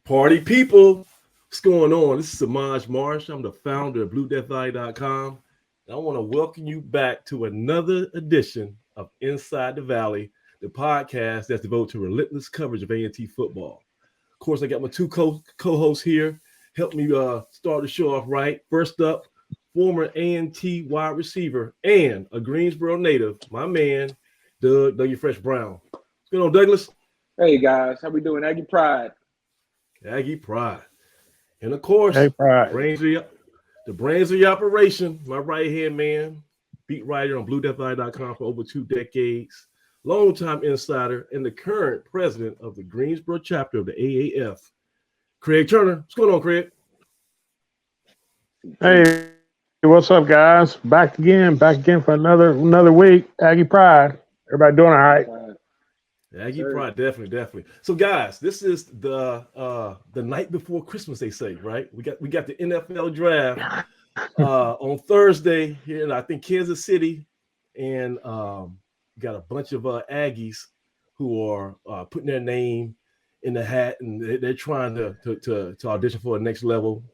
Party people, what's going on? This is Samaj Marsh. I'm the founder of BlueDeathValley.com. And I want to welcome you back to another edition of Inside the Valley, the podcast that's devoted to relentless coverage of A&T football. Of course, I got my two co-hosts here. Help me start the show off right. First up, former A&T wide receiver and a Greensboro native, my man, Dougie Fresh Brown. What's going on, Douglas? Hey guys, how we doing? Aggie Pride. Aggie Pride. And of course, hey, Pride. the brains of the operation, my right-hand man, beat writer on BlueDeathValley.com for over 2 decades, longtime insider, and the current president of the Greensboro chapter of the AAF, Craig Turner. What's going on, Craig? Hey, what's up, guys? Back again for another week. Aggie Pride. Everybody doing all right? Aggie Pride, definitely. So, guys, this is the night before Christmas, they say, right? We got the NFL draft on Thursday here in, I think, Kansas City, and got a bunch of Aggies who are putting their name in the hat, and they're trying to audition for the next level.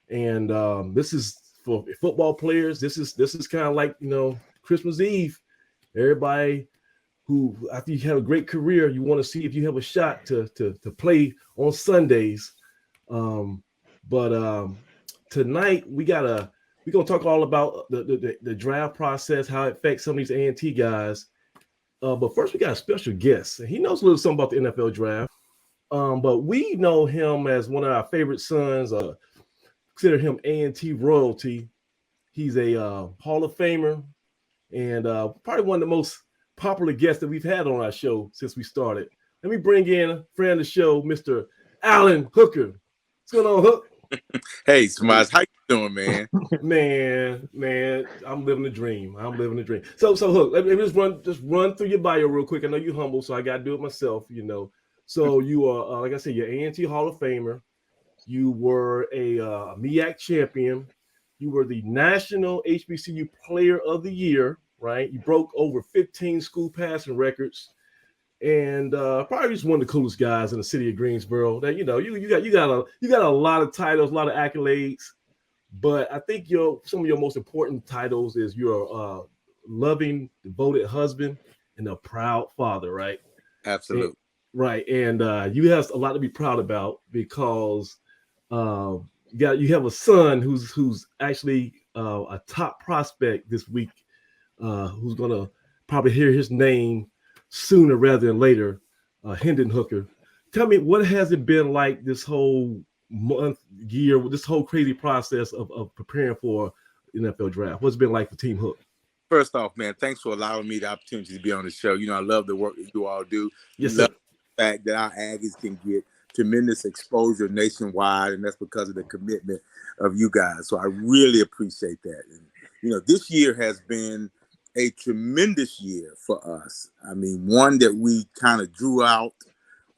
And this is for football players. This is kind of like, Christmas Eve. Everybody who, after you have a great career, you want to see if you have a shot to play on Sundays. But tonight we're gonna talk all about the draft process, how it affects some of these A&T guys. But first, we got a special guest, and he knows a little something about the NFL draft. But we know him as one of our favorite sons. Consider him A&T royalty. He's a Hall of Famer, and probably one of the most popular guests that we've had on our show since we started. Let me bring in a friend of the show, Mr. Alan Hooker. What's going on, Hook? Hey, Samaj, how you doing, man? man, I'm living the dream. So Hook, let me just run through your bio real quick. I know you're humble, so I got to do it myself, So you are, like I said, you're A&T Hall of Famer. You were a MEAC champion. You were the National HBCU Player of the Year. Right, you broke over 15 school passing records, and probably just one of the coolest guys in the city of Greensboro. That you got a lot of titles, a lot of accolades, but I think some of your most important titles is you're a loving, devoted husband and a proud father. Right, Absolutely. And you have a lot to be proud about because you have a son who's actually a top prospect this week. Who's going to probably hear his name sooner rather than later, Hendon Hooker. Tell me, what has it been like this whole year, this whole crazy process of preparing for the NFL draft? What's it been like for Team Hook? First off, man, thanks for allowing me the opportunity to be on the show. I love the work that you all do. Yes, love the fact that our Aggies can get tremendous exposure nationwide, and that's because of the commitment of you guys. So I really appreciate that. And, this year has been a tremendous year for us. I mean, one that we kind of drew out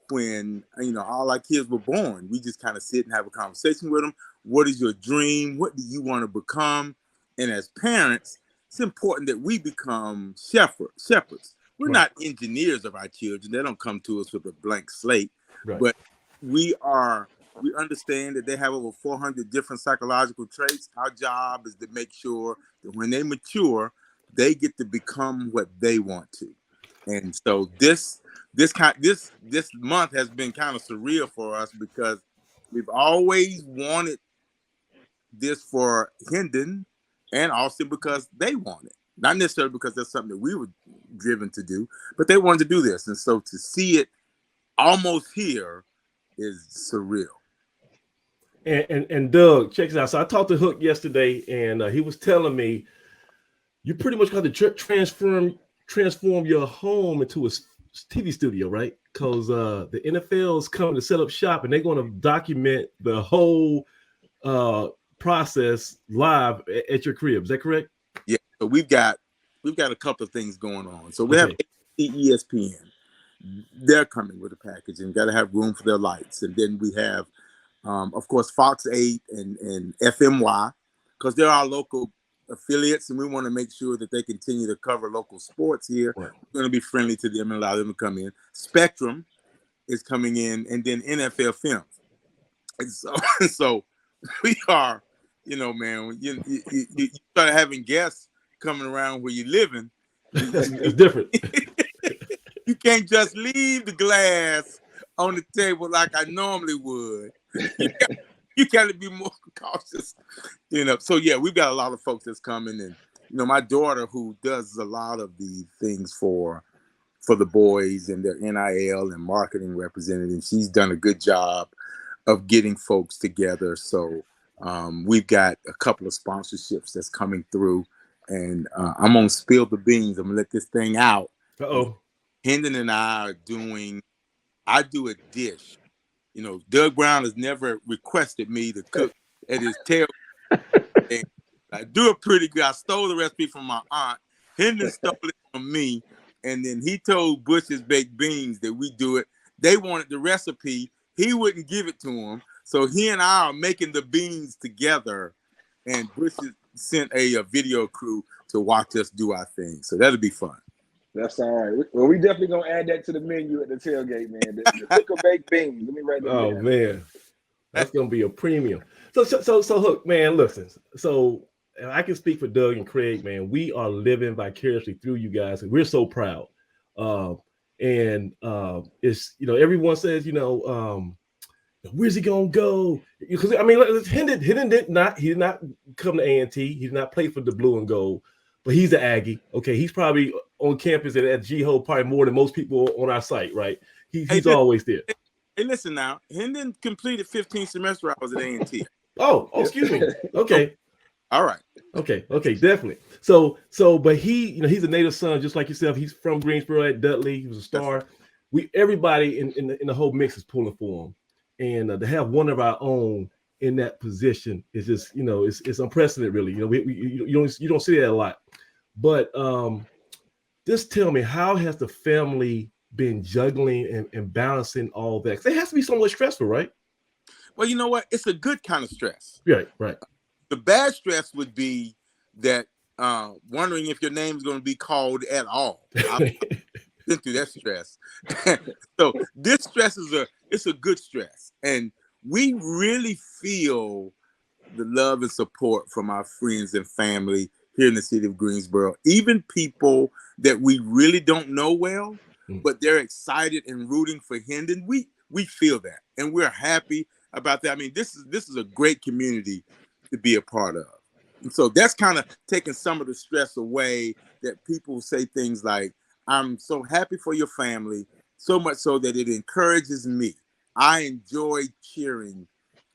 when, all our kids were born. We just kind of sit and have a conversation with them. What is your dream? What do you want to become? And as parents, it's important that we become shepherds. We're not engineers of our children. They don't come to us with a blank slate, but we understand that they have over 400 different psychological traits. Our job is to make sure that when they mature, they get to become what they want to. And so this month has been kind of surreal for us because we've always wanted this for Hendon and Austin because they want it. Not necessarily because that's something that we were driven to do, but they wanted to do this. And so to see it almost here is surreal. And Doug, check this out. So I talked to Hook yesterday, and he was telling me you pretty much got to transform your home into a TV studio, right? Because the NFL is coming to set up shop, and they're going to document the whole process live at your crib. Is that correct? Yeah. So we've got a couple of things going on. So we have ESPN. They're coming with a package, and got to have room for their lights. And then we have, of course, Fox 8 and FMY, because they're our local affiliates, and we want to make sure that they continue to cover local sports here. Right. We're going to be friendly to them and allow them to come in. Spectrum is coming in, and then NFL Films. And so, so we are, you know, man, when you start having guests coming around where you're living, It's different. you can't just leave the glass on the table like I normally would. You got to be more cautious, you know. So yeah, we've got a lot of folks that's coming, and you know, my daughter who does a lot of the things for the boys and their NIL and marketing representative, she's done a good job of getting folks together. So we've got a couple of sponsorships that's coming through, and I'm gonna spill the beans. I'm gonna let this thing out. Uh-oh. Hendon and I do a dish. You know, Doug Brown has never requested me to cook at his tail. And I do it pretty good. I stole the recipe from my aunt. Hendon stole it from me. And then he told Bush's Baked Beans that we do it. They wanted the recipe. He wouldn't give it to him. So he and I are making the beans together. And Bush sent a video crew to watch us do our thing. So that'll be fun. That's all right. Well, we definitely gonna add that to the menu at the tailgate, man. The cook or baked beans. Let me write that down. Oh man, that's gonna be a premium. So Hook, man, listen. So I can speak for Doug and Craig, man. We are living vicariously through you guys, and we're so proud. It's, you know, everyone says, you know, where's he gonna go? Because I mean, Hendon did not come to A&T. He did not play for the blue and gold, but he's an Aggie. Okay, he's probably on campus at G-Ho probably more than most people on our site, right? He's always there. Hey, listen now. Hendon completed 15 semester hours at A&T. Oh, excuse me. Okay. All right. Okay, definitely. So, but he, you know, he's a native son, just like yourself. He's from Greensboro at Dudley. He was a star. Everybody in the whole mix is pulling for him, and to have one of our own in that position is just, you know, it's unprecedented, really. You know, you don't see that a lot. But just tell me, how has the family been juggling and balancing all that? 'Cause it has to be somewhat stressful, right? Well, you know what? It's a good kind of stress. Right. The bad stress would be that wondering if your name is going to be called at all. I've been through that stress. So this stress it's a good stress. And we really feel the love and support from our friends and family here in the city of Greensboro, even people that we really don't know well, but they're excited and rooting for Hendon. We feel that, and we're happy about that. I mean, this is a great community to be a part of. And so that's kind of taking some of the stress away, that people say things like, I'm so happy for your family, so much so that it encourages me. I enjoy cheering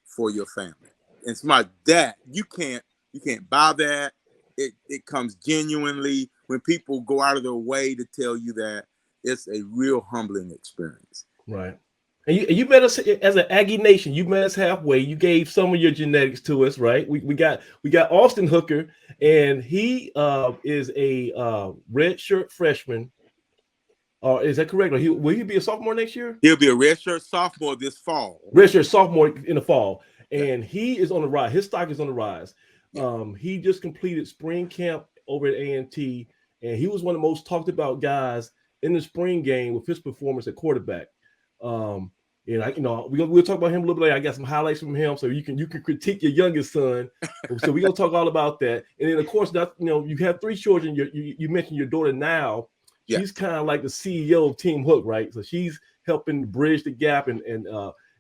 for your family. And it's my dad. You can't buy that. It comes genuinely when people go out of their way to tell you that. It's a real humbling experience. Right. And you met us as an Aggie Nation. You met us halfway. You gave some of your genetics to us, right? We got Austin Hooker, and he is a red shirt freshman. Is that correct? Will he be a sophomore next year? He'll be a redshirt sophomore this fall. Redshirt sophomore in the fall, and he is on the rise. His stock is on the rise. He just completed spring camp over at A&T, and he was one of the most talked about guys in the spring game with his performance at quarterback. And we'll talk about him a little bit later. I got some highlights from him, so you can critique your youngest son. So we're gonna talk all about that. And then of course, you have 3 children. You mentioned your daughter now. Yeah. She's kind of like the CEO of Team Hook, right? So she's helping bridge the gap and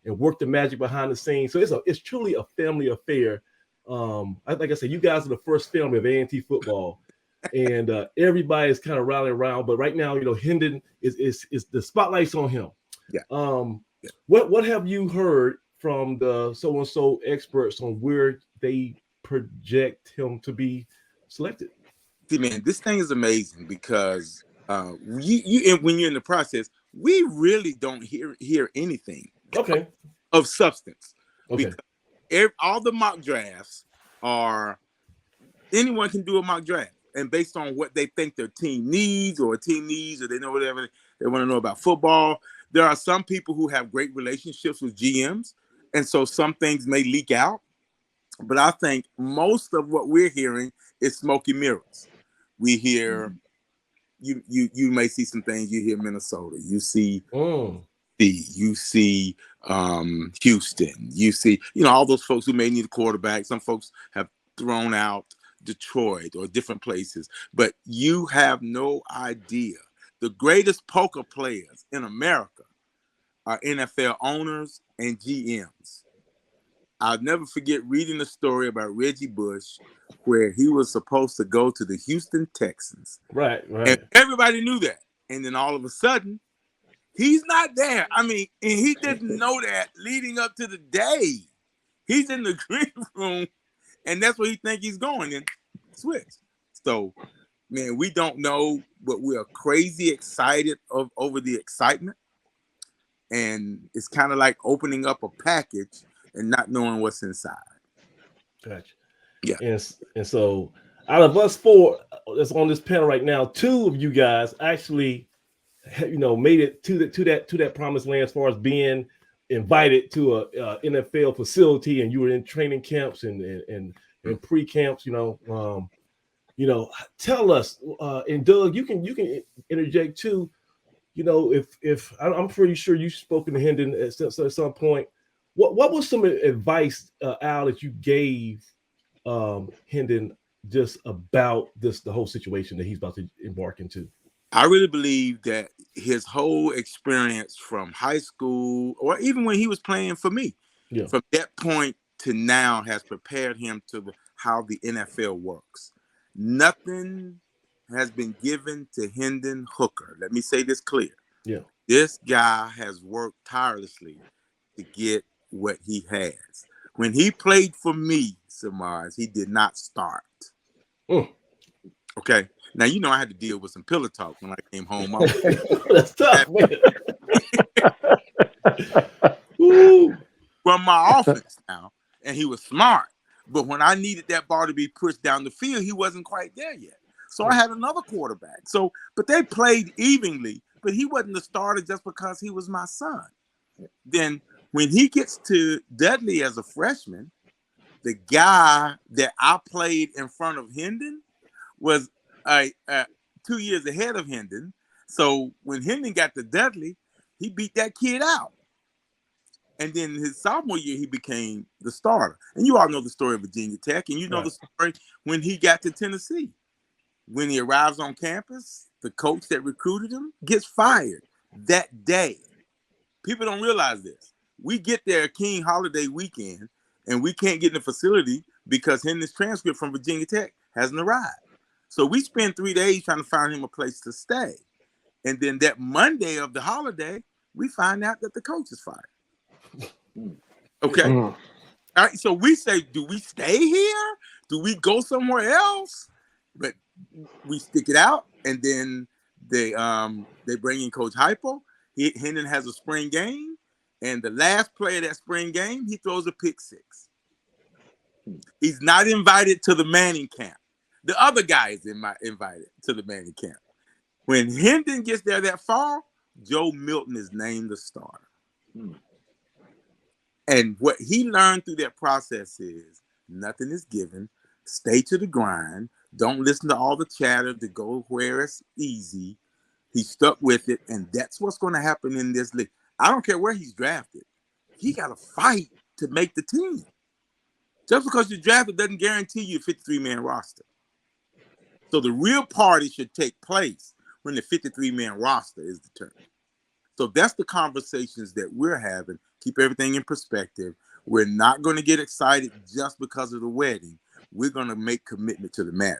work the magic behind the scenes. So it's truly a family affair. Like I said, you guys are the first family of A&T football, and everybody is kind of rallying around. But right now, you know, Hendon is the spotlight's on him. Yeah. What have you heard from the so-and-so experts on where they project him to be selected? See, man, this thing is amazing because when you're in the process, we really don't hear anything of substance. Okay. Because all the mock drafts anyone can do a mock draft, and based on what they think their team needs, or they know whatever they want to know about football. There are some people who have great relationships with GMs, and so some things may leak out. But I think most of what we're hearing is smoke and mirrors. We hear you may see some things. You hear Minnesota. You see You see Houston. You see, all those folks who may need a quarterback. Some folks have thrown out Detroit or different places, but you have no idea. The greatest poker players in America are NFL owners and GMs. I'll never forget reading the story about Reggie Bush, where he was supposed to go to the Houston Texans. Right. And everybody knew that. And then all of a sudden, he's not there. I mean, and he didn't know that leading up to the day. He's in the green room, and that's where he think he's going, and switch. So, man, we don't know, but we are crazy excited over the excitement. And it's kind of like opening up a package and not knowing what's inside. Gotcha. Yeah. And so out of us four that's on this panel right now, two of you guys actually, made it to that promised land as far as being invited to a NFL facility, and you were in training camps and pre-camps. Tell us, and Doug, you can interject too. If I'm pretty sure you've spoken to Hendon at some point. What was some advice, Al, that you gave Hendon just about the whole situation that he's about to embark into? I really believe that his whole experience from high school, or even when he was playing for me, from that point to now, has prepared him to how the NFL works. Nothing has been given to Hendon Hooker. Let me say this clear. Yeah. This guy has worked tirelessly to get what he has. When he played for me, Samars, he did not start. Okay. Now, I had to deal with some pillow talk when I came home. That's tough, man. From my offense now, and he was smart. But when I needed that ball to be pushed down the field, he wasn't quite there yet. So I had another quarterback. But they played evenly, but he wasn't the starter just because he was my son. Then when he gets to Dudley as a freshman, the guy that I played in front of Hendon was 2 years ahead of Hendon. So when Hendon got to Dudley, he beat that kid out. And then his sophomore year, he became the starter. And you all know the story of Virginia Tech, and you know the story when he got to Tennessee. When he arrives on campus, the coach that recruited him gets fired that day. People don't realize this. We get there King Holiday weekend, and we can't get in the facility because Hendon's transcript from Virginia Tech hasn't arrived. So we spend 3 days trying to find him a place to stay. And then that Monday of the holiday, we find out that the coach is fired. Okay. All right. So we say, do we stay here? Do we go somewhere else? But we stick it out, and then they bring in Coach Hypo. Hendon has a spring game, and the last play of that spring game, he throws a pick six. He's not invited to the Manning camp. The other guy is invited to the Manning camp. When Hendon gets there that fall, Joe Milton is named the starter. And what he learned through that process is nothing is given. Stay to the grind. Don't listen to all the chatter to go where it's easy. He stuck with it, and that's what's going to happen in this league. I don't care where he's drafted. He got to fight to make the team. Just because you're drafted doesn't guarantee you a 53-man roster. So the real party should take place when the 53-man roster is determined. So that's the conversations that we're having. Keep everything in perspective. We're not going to get excited just because of the wedding. We're going to make commitment to the marriage.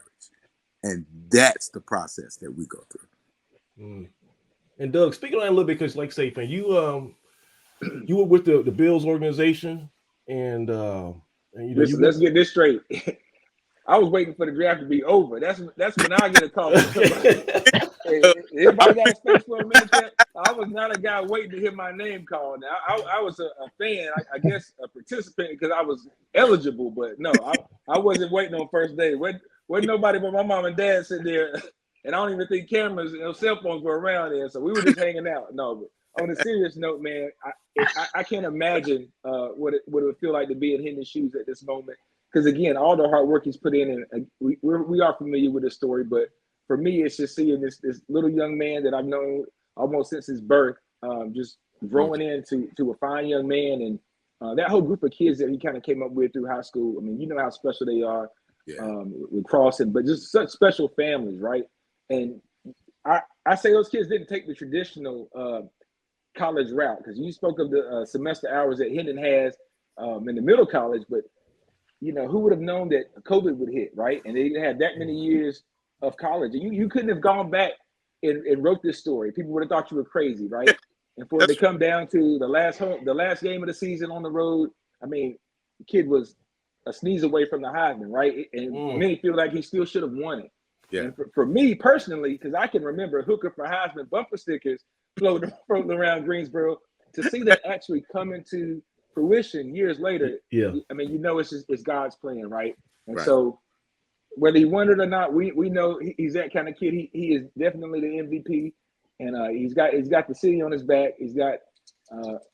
And that's the process that we go through. And Doug, speaking on that a little bit, because like say, man, you were with the Bills organization, and listen, let's get this straight. I was waiting for the draft to be over. That's when I get a call. Everybody got space for a minute. I was not a guy waiting to hear my name called. Now, I was a fan, I guess a participant because I was eligible, but no, I wasn't waiting on first day. Wasn't nobody but my mom and dad sitting there, and I don't even think cameras and cell phones were around there, so we were just hanging out. No, but on a serious note, man, I can't imagine what it would feel like to be in Hendon's shoes at this moment. Because again, all the hard work he's put in, and we are familiar with his story, but for me, it's just seeing this little young man that I've known almost since his birth, just growing into a fine young man, and that whole group of kids that he kind of came up with through high school. I mean, you know how special they are with Crossing, but just such special families, right? And I say those kids didn't take the traditional college route, because you spoke of the semester hours that Hendon has in the middle college, but you know, who would have known that COVID would hit, right? And they had that many years of college. You couldn't have gone back and wrote this story. People would have thought you were crazy, right? And for it to come down to the last game of the season on the road, I mean, the kid was a sneeze away from the Heisman, right? And many feel like he still should have won it. Yeah. And for me personally, because I can remember Hooker for Heisman bumper stickers floating around Greensboro, to see that actually come into fruition years later. Yeah. I mean, you know, it's God's plan, right? And so whether he won it or not, we know he's that kind of kid. He is definitely the MVP, and he's got the city on his back. He's got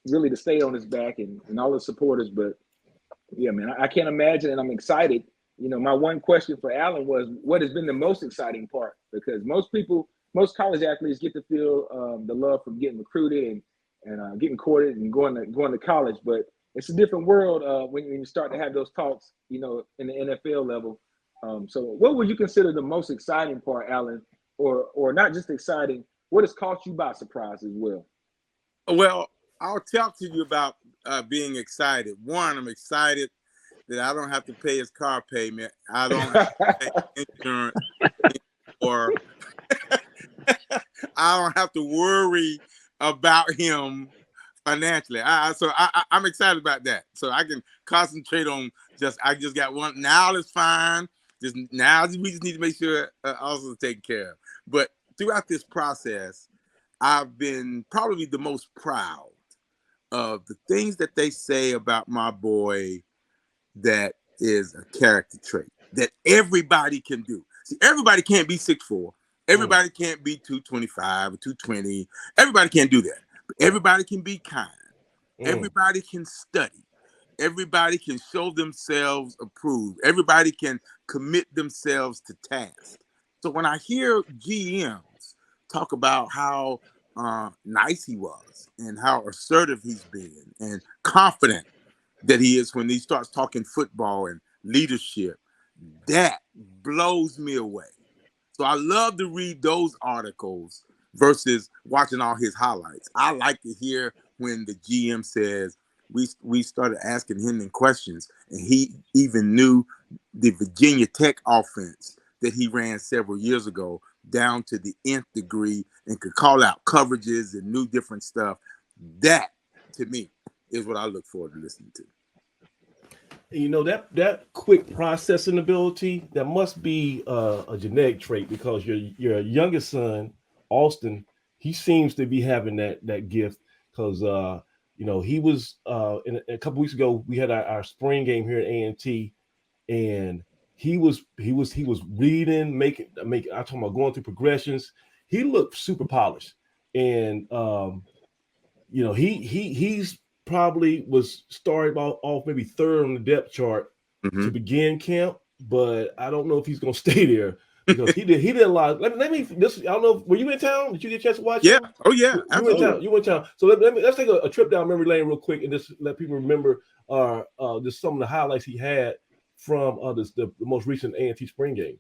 really the state on his back, and all the supporters. But yeah, man, I can't imagine, and I'm excited. You know, my one question for Alan was, what has been the most exciting part? Because most college athletes get to feel the love from getting recruited and getting courted and going to college, but it's a different world when you start to have those talks, you know, in the NFL level. So what would you consider the most exciting part, Alan, or not just exciting? What has caught you by surprise as well? Well, I'll talk to you about being excited. One, I'm excited that I don't have to pay his car payment. I don't have to pay insurance, or I don't have to worry about him financially. So I'm excited about that. So I can concentrate on I just got one. Now it's fine. We just need to make sure also taken care of. But throughout this process, I've been probably the most proud of the things that they say about my boy that is a character trait that everybody can do. See, everybody can't be 6'4". Everybody can't be 225 or 220. Everybody can't do that. But everybody can be kind. Everybody can study. Everybody can show themselves approved. Everybody can commit themselves to tasks. So when I hear GMs talk about how nice he was and how assertive he's been and confident that he is when he starts talking football and leadership, that blows me away. So I love to read those articles versus watching all his highlights. I like to hear when the GM says, we started asking him questions, and he even knew the Virginia Tech offense that he ran several years ago down to the nth degree and could call out coverages and new different stuff. That, to me, is what I look forward to listening to. You know, that quick processing ability, that must be a genetic trait, because your youngest son, Austin, he seems to be having that gift, because you know, he was a couple weeks ago, we had our spring game here at A&T, and he was reading, making I'm talking about going through progressions. He looked super polished, and you know, he's probably was started off maybe third on the depth chart to begin camp, but I don't know if he's gonna stay there, because he did a lot. Let me I don't know. Were you in town? Did you get a chance to watch? Yeah. Him? Oh yeah. You went in town. So let's take a trip down memory lane real quick and just let people remember just some of the highlights he had from the most recent A&T spring game.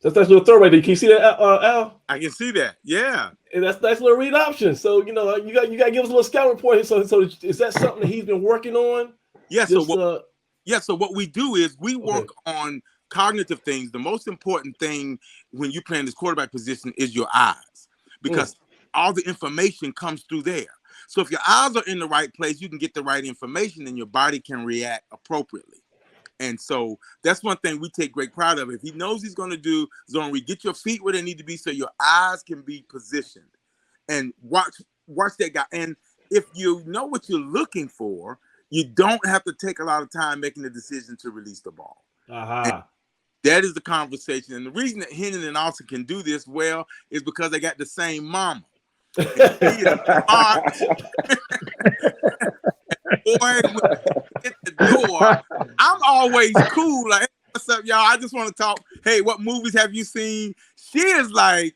That's a little throw right there. Can you see that, Al? I can see that. Yeah. And that's nice little read option. So, you know, you got to give us a little scout report. So is that something that he's been working on? Yeah. So what we do is we work on cognitive things. The most important thing when you're playing this quarterback position is your eyes, because all the information comes through there. So if your eyes are in the right place, you can get the right information and your body can react appropriately. And so that's one thing we take great pride of. If he knows he's going to do zone read, get your feet where they need to be so your eyes can be positioned, and watch that guy. And if you know what you're looking for, you don't have to take a lot of time making the decision to release the ball. That is the conversation. And the reason that Hendon and Austin can do this well is because they got the same mama. Boy, when you hit the door, I'm always cool. Like, hey, what's up, y'all? I just want to talk. Hey, what movies have you seen? She is like,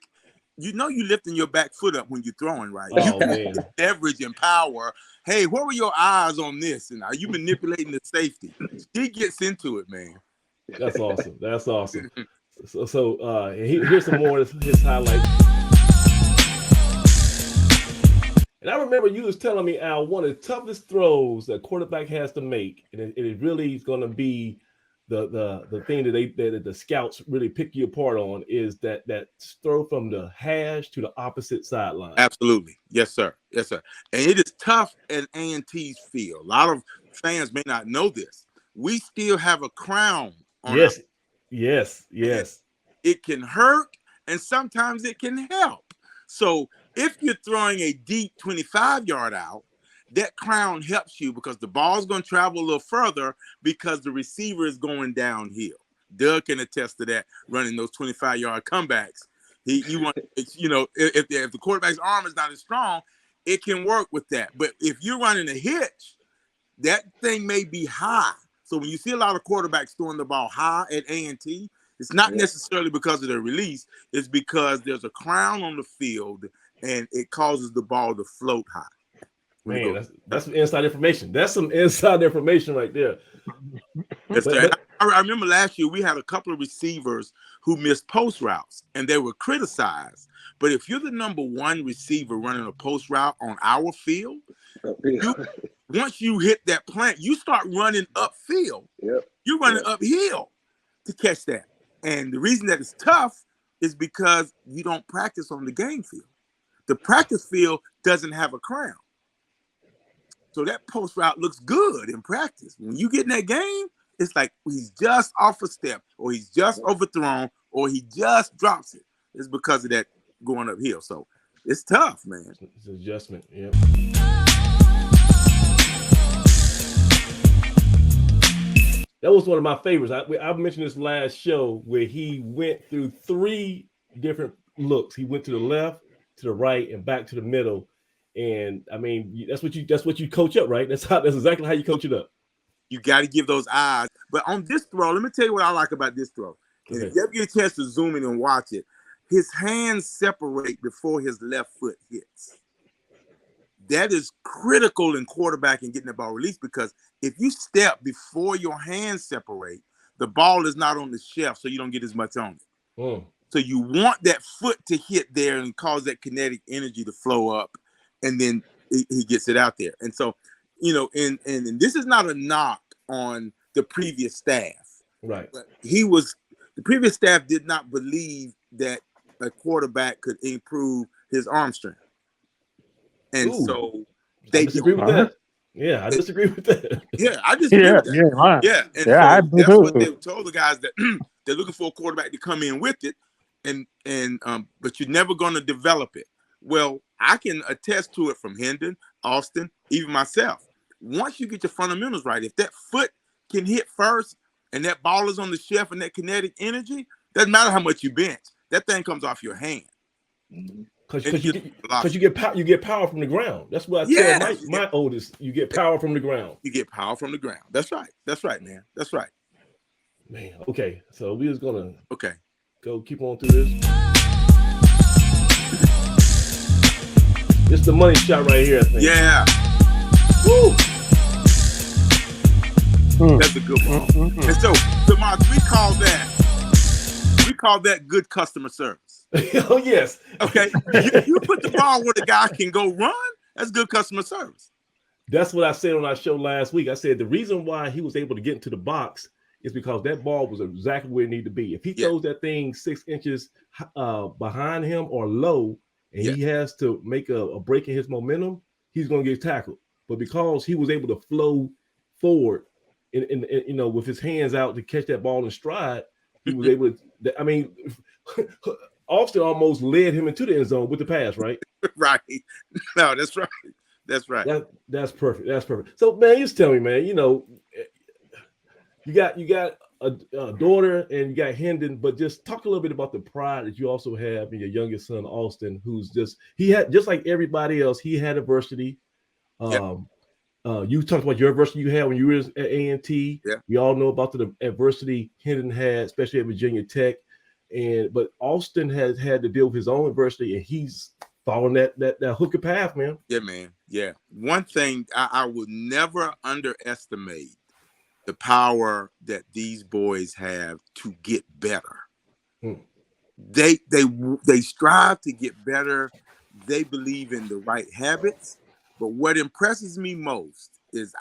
you know, you lifting your back foot up when you're throwing, right? Oh, You man. leverage and power. Hey, what were your eyes on this? And are you manipulating the safety? She gets into it, man. That's awesome. That's awesome. So here's some more of his highlights. And I remember you was telling me, Al, one of the toughest throws that quarterback has to make, and it really is going to be the thing that the scouts really pick you apart on, is that throw from the hash to the opposite sideline. Absolutely. Yes, sir. Yes, sir. And it is tough at A&T's field. A lot of fans may not know this. We still have a crown on Yes. our, Yes. it can hurt, and sometimes it can help. So if you're throwing a deep 25-yard out, that crown helps you because the ball's going to travel a little further because the receiver is going downhill. Doug can attest to that, running those 25-yard comebacks. If the quarterback's arm is not as strong, it can work with that. But if you're running a hitch, that thing may be high. So when you see a lot of quarterbacks throwing the ball high at A&T, it's not necessarily because of their release. It's because there's a crown on the field, and it causes the ball to float high. Man, that's some inside information. That's some inside information right there. I remember last year we had a couple of receivers who missed post routes, and they were criticized. But if you're the number one receiver running a post route on our field, once you hit that plant, you start running upfield. Yep. You're running uphill to catch that. And the reason that it's tough is because you don't practice on the game field. The practice field doesn't have a crown. So that post route looks good in practice. When you get in that game, it's like he's just off a step, or he's just overthrown, or he just drops it. It's because of that going uphill. So it's tough, man. It's an adjustment. Yep. That was one of my favorites. I mentioned this last show where he went through 3 different looks. He went to the left, to the right, and back to the middle. And I mean, that's what you coach up, right? That's exactly how you coach it up. You got to give those eyes. But on this throw, let me tell you what I like about this throw. And if you ever get a chance to zoom in and watch it, his hands separate before his left foot hits. That is critical in quarterbacking getting the ball released, because if you step before your hands separate, the ball is not on the shelf, so you don't get as much on it. Mm. So you want that foot to hit there and cause that kinetic energy to flow up, and then he gets it out there. And so, and this is not a knock on the previous staff. Right. But the previous staff did not believe that a quarterback could improve his arm strength. And so they disagree with that. Yeah, I disagree with that. Yeah, I disagree with that. And so that's what they told the guys, that they're looking for a quarterback to come in with it, but you're never going to develop it. Well, I can attest to it from Hendon, Austin, even myself. Once you get your fundamentals right, if that foot can hit first and that ball is on the shelf and that kinetic energy, doesn't matter how much you bench, that thing comes off your hand. Because you get power from the ground. That's what I tell my oldest. You get power from the ground. You get power from the ground. That's right. That's right, man. That's right. Man, okay. So we was gonna go keep on through this. This is the money shot right here, I think. Yeah. Woo. That's a good one. And so Mark, we call that good customer service. Oh, yes. Okay. You put the ball where the guy can go run, that's good customer service. That's what I said on our show last week. I said the reason why he was able to get into the box is because that ball was exactly where it needed to be. If he throws that thing 6 inches behind him or low, and he has to make a break in his momentum, he's going to get tackled. But because he was able to flow forward and with his hands out to catch that ball in stride, he was able to, I mean, Austin almost led him into the end zone with the pass, right? Right. No, that's right. That's right. That's perfect. That's perfect. So, man, just tell me, man, you got a daughter and you got Hendon, but just talk a little bit about the pride that you also have in your youngest son, Austin, who's he had, just like everybody else, he had adversity. You talked about your adversity you had when you were at A&T. Yeah. We all know about the adversity Hendon had, especially at Virginia Tech. But Austin has had to deal with his own adversity, and he's following that hooker path, man. Yeah, man. Yeah. One thing I would never underestimate the power that these boys have to get better. They strive to get better. They believe in the right habits. But what impresses me most is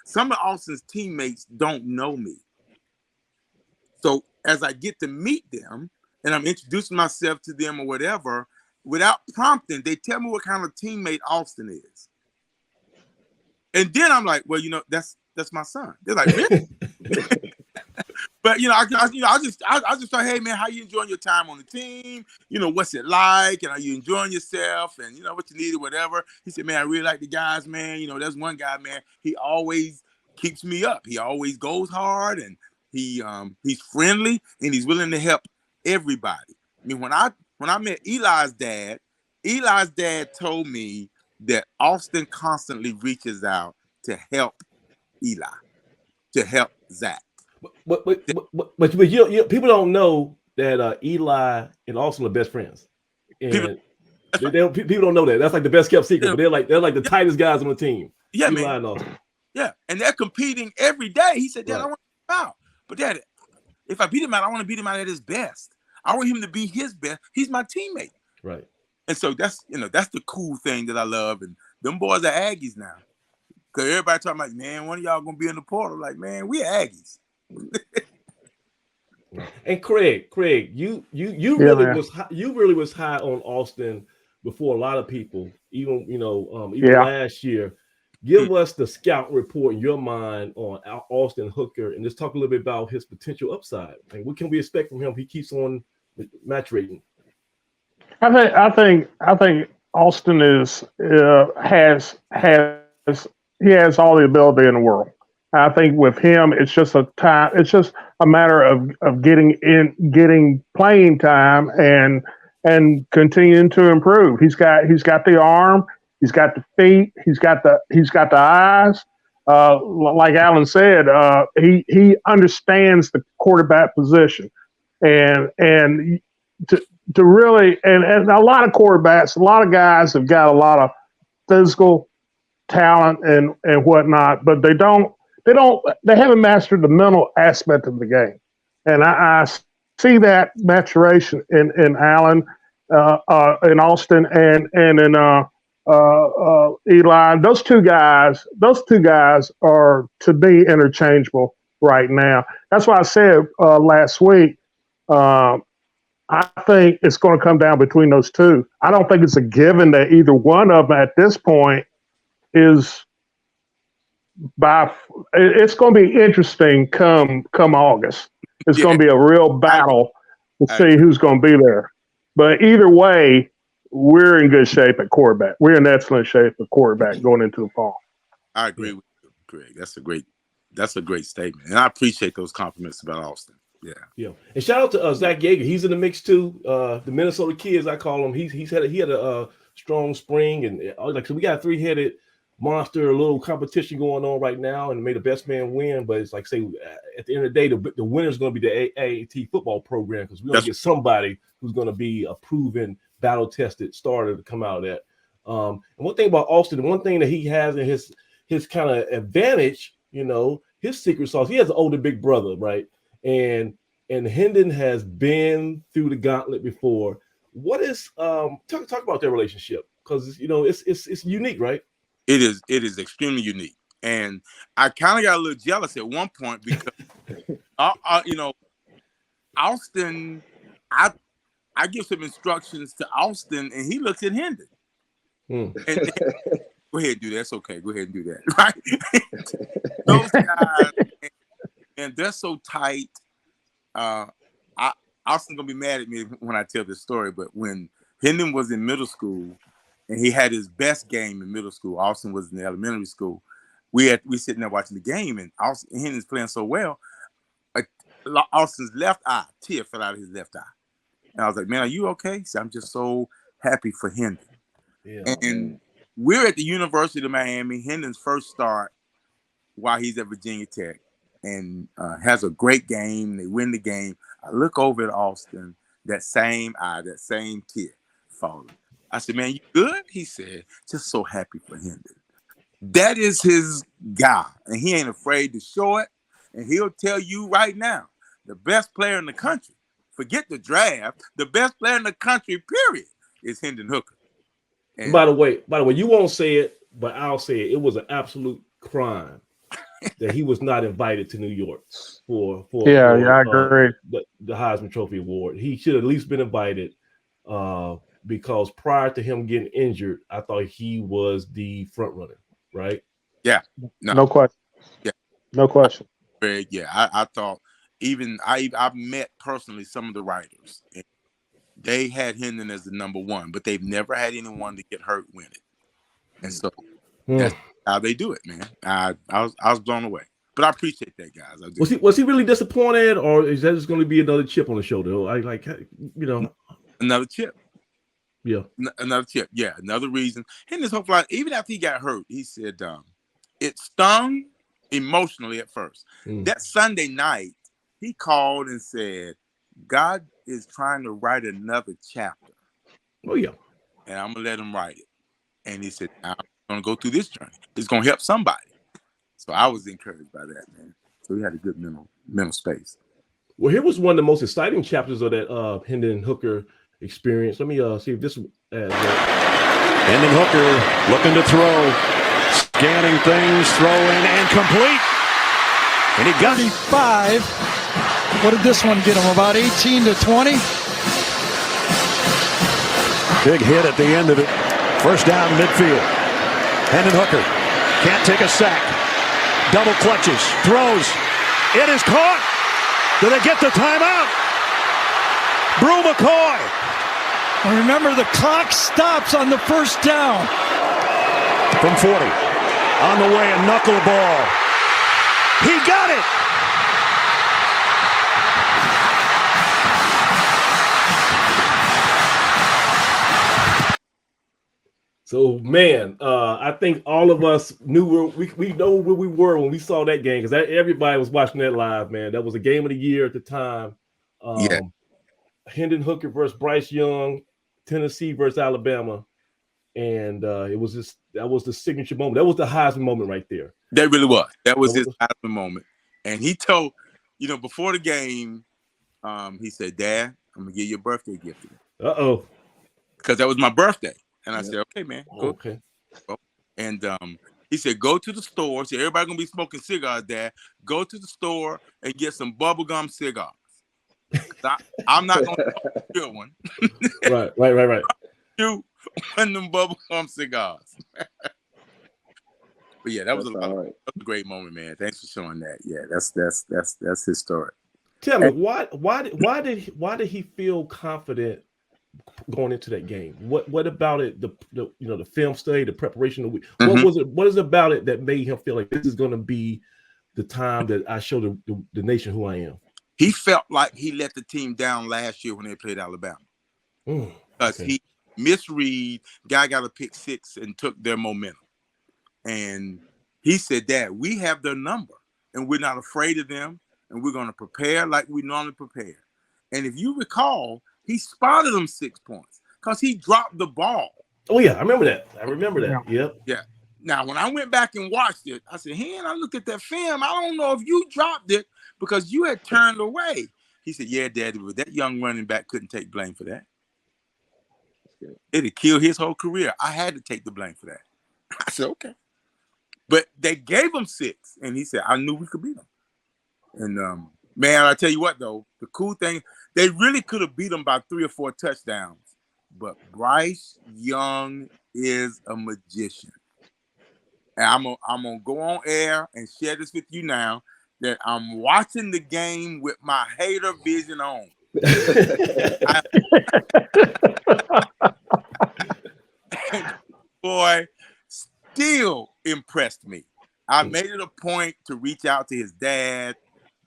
some of Austin's teammates don't know me. So as I get to meet them and I'm introducing myself to them or whatever, without prompting, they tell me what kind of teammate Austin is. And then I'm like, well, that's my son. They're like, really? But I just thought, hey man, how you enjoying your time on the team? What's it like? And are you enjoying yourself? And what you need or whatever. He said, man, I really like the guys, man. There's one guy, man. He always keeps me up. He always goes hard, and he's friendly, and he's willing to help everybody. I mean, when I met Eli's dad told me that Austin constantly reaches out to help Eli, to help Zach. But people don't know that Eli and Austin are best friends, and people don't know that. That's like the best kept secret. But they're like the tightest guys on the team. Yeah, Eli man. And Austin. Yeah, and they're competing every day. He said, Dad, I want to beat him out. But Dad, if I beat him out, I want to beat him out at his best. I want him to be his best. He's my teammate. Right. And so that's the cool thing that I love. And them boys are Aggies now. Because everybody talking about, man, when are y'all going to be in the portal? Like, man, we're Aggies. And Craig, you really was high on Austin before a lot of people, even last year. Give us the scout report in your mind on Austin Hooker, and just talk a little bit about his potential upside. Like, what can we expect from him? He keeps on maturating. I think Austin has all the ability in the world. I think with him, it's just a matter of getting playing time and continuing to improve. He's got the arm, he's got the feet, he's got the eyes. Like Alan said, he understands the quarterback position, and to really and a lot of quarterbacks, a lot of guys have got a lot of physical talent and whatnot, but they haven't mastered the mental aspect of the game. And I see that maturation in Allen, in Austin, and in Eli. Those two guys are, to me, interchangeable right now. That's why I said last week, I think it's going to come down between those two. I don't think it's a given that either one of them at this point is it's going to be interesting come August. It's going to be a real battle to see who's going to be there. But either way, we're in good shape at quarterback. We're in excellent shape at quarterback going into the fall. I agree with you, Greg. That's a great statement, and I appreciate those compliments about Austin. Yeah. And shout out to Zach Yeager. He's in the mix too. The Minnesota Kids, I call him. He had a strong spring, and so we got a 3-headed monster, a little competition going on right now, and made the best man win. But it's like, say, at the end of the day, the winner is going to be the AAT football program, because we're going to get somebody who's going to be a proven, battle-tested starter to come out of that. And one thing about Austin, one thing that he has in his kind of advantage, his secret sauce, he has an older big brother, right? And Hendon has been through the gauntlet before. What is talk about their relationship? Because it's unique, right? It is extremely unique, and I kind of got a little jealous at one point because Austin, I give some instructions to Austin, and he looks at Hendon. And go ahead and do that. It's okay. Go ahead and do that. Right? Those guys, and they're so tight. Austin's gonna be mad at me when I tell this story, but when Hendon was in middle school and he had his best game in middle school, Austin was in the elementary school. We sitting there watching the game, and Hendon's playing so well. Austin's left eye, tear fell out of his left eye, and I was like, "Man, are you okay?" He said, "I'm just so happy for Hendon." Yeah. And we're at the University of Miami. Hendon's first start while he's at Virginia Tech, and has a great game. They win the game. I look over at Austin, that same eye, that same tear falling. I said, man, you good? He said, just so happy for Hendon. That is his guy, and he ain't afraid to show it. And he'll tell you right now, the best player in the country, forget the draft, the best player in the country, period, is Hendon Hooker. And By the way, you won't say it, but I'll say it. It was an absolute crime that he was not invited to New York for I agree. The Heisman Trophy Award. He should have at least been invited because prior to him getting injured, I thought he was the front runner, right? Yeah. No question. Yeah. No question. Yeah, I thought I've met personally some of the writers. And they had Hendon as the number one, but they've never had anyone to get hurt win it. And so that's how they do it, man. I was blown away. But I appreciate that, guys. I do. Was he really disappointed, or is that just going to be another chip on the shoulder? Another chip. Yeah. Another chip. Yeah, another reason. Hendon's whole life, even after he got hurt, he said it stung emotionally at first. That Sunday night, he called and said, God is trying to write another chapter. Oh, yeah. And I'm going to let him write it. And he said, I'm going to go through this journey. It's going to help somebody. So I was encouraged by that, man. So he had a good mental space. Well, here was one of the most exciting chapters of that Hendon Hooker experience. Let me see if this Hendon Hooker looking to throw, scanning things, throwing, and complete. And he got 35. What did this one get him? About 18 to 20? big hit at the end of it. First down midfield. Hendon Hooker can't take a sack. Double clutches, throws. It is caught. Do they get the timeout? Brew McCoy. And remember, the clock stops on the first down. From 40. On the way, a knuckleball. He got it. So, man, I think all of us knew we know where we were when we saw that game, because everybody was watching that live, man. That was a game of the year at the time. Hendon Hooker versus Bryce Young, Tennessee versus Alabama, and that was the signature moment. That was the Heisman moment right there. That really was. That was his Heisman moment. And he told, before the game, he said, "Dad, I'm gonna give you a birthday gift." Because that was my birthday. And I said, "Okay, man, go." Okay. And he said, "Go to the store. See, everybody gonna be smoking cigars, Dad. Go to the store and get some bubblegum cigars. I'm not gonna get one." Right. You one of them bubblegum cigars. But yeah, that was a great moment, man. Thanks for showing that. Yeah, that's his story. Tell me, why did he feel confident going into that game? What about it? The film study, the preparation. What is about it that made him feel like this is going to be the time that I show the nation who I am? He felt like he let the team down last year when they played Alabama, because he misread. Guy got a pick six and took their momentum, and he said, "Dad, we have their number, and we're not afraid of them, and we're going to prepare like we normally prepare." And if you recall, he spotted them 6 points because he dropped the ball. Oh, yeah. I remember that. Yep. Yeah. Now, when I went back and watched it, I said, "Hen, I looked at that film. I don't know if you dropped it because you had turned away." He said, "Yeah, Daddy, but that young running back couldn't take blame for that. It'd kill his whole career. I had to take the blame for that." I said, "Okay." But they gave him 6, and he said, "I knew we could beat them." And, man, I tell you what, though, the cool thing, they really could have beat them by 3 or 4 touchdowns. But Bryce Young is a magician. And I'm gonna go on air and share this with you now, that I'm watching the game with my hater vision on. Boy, still impressed me. I made it a point to reach out to his dad,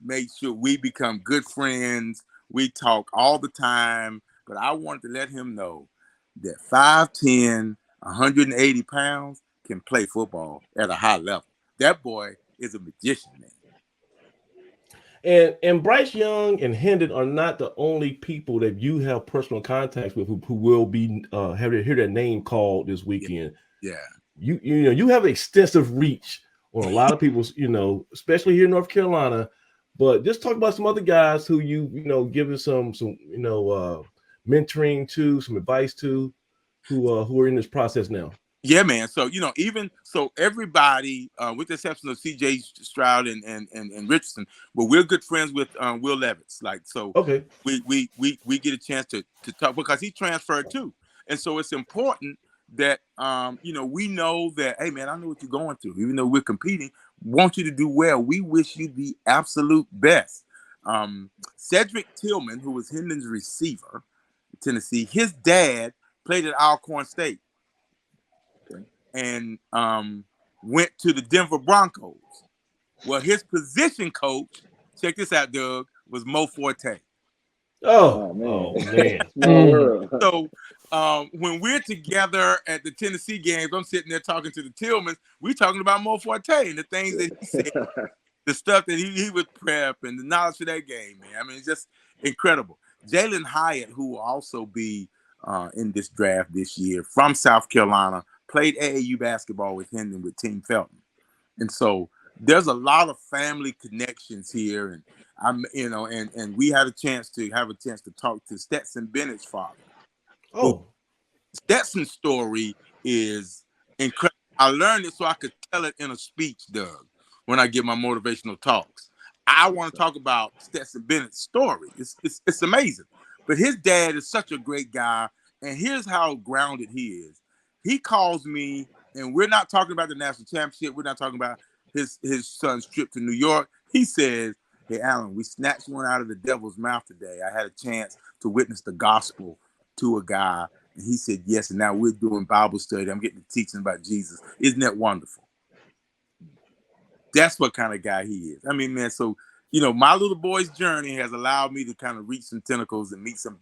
make sure we become good friends. We talk all the time, but I wanted to let him know that 5'10", 180 pounds, can play football at a high level. That boy is a magician, man. And Bryce Young and Hendon are not the only people that you have personal contacts with who will be hear their name called this weekend. Yeah. You have extensive reach on a lot of people's, especially here in North Carolina. But just talk about some other guys who giving some mentoring to, some advice to, who are in this process now. Yeah, man. So everybody, with the exception of C.J. Stroud and Richardson, well, we're good friends with Will Levis. Okay, we get a chance to talk because he transferred too, and so it's important that we know that, hey man, I know what you're going through. Even though we're competing, want you to do well. We wish you the absolute best. Cedric Tillman, who was Hendon's receiver in Tennessee, his dad played at Alcorn State. And went to the Denver Broncos. Well, his position coach, check this out, Doug, was Mo Forte. Oh man. Small world. So when we're together at the Tennessee games, I'm sitting there talking to the Tillmans. We're talking about Mo Forte and the things that he said, the stuff that he would prep and the knowledge for that game, man. I mean, it's just incredible. Jalen Hyatt, who will also be in this draft this year from South Carolina, played AAU basketball with Hendon with Team Felton. And so there's a lot of family connections here. And and we had a chance to talk to Stetson Bennett's father. Oh, Stetson's story is incredible. I learned it so I could tell it in a speech, Doug, when I give my motivational talks. I want to talk about Stetson Bennett's story. It's amazing. But his dad is such a great guy. And here's how grounded he is. He calls me, and we're not talking about the national championship. We're not talking about his son's trip to New York. He says, hey, Alan, we snatched one out of the devil's mouth today. I had a chance to witness the gospel to a guy, and he said yes, and now we're doing Bible study. I'm getting to teaching about Jesus. Isn't that wonderful? That's what kind of guy he is. I mean, man, so, my little boy's journey has allowed me to kind of reach some tentacles and meet some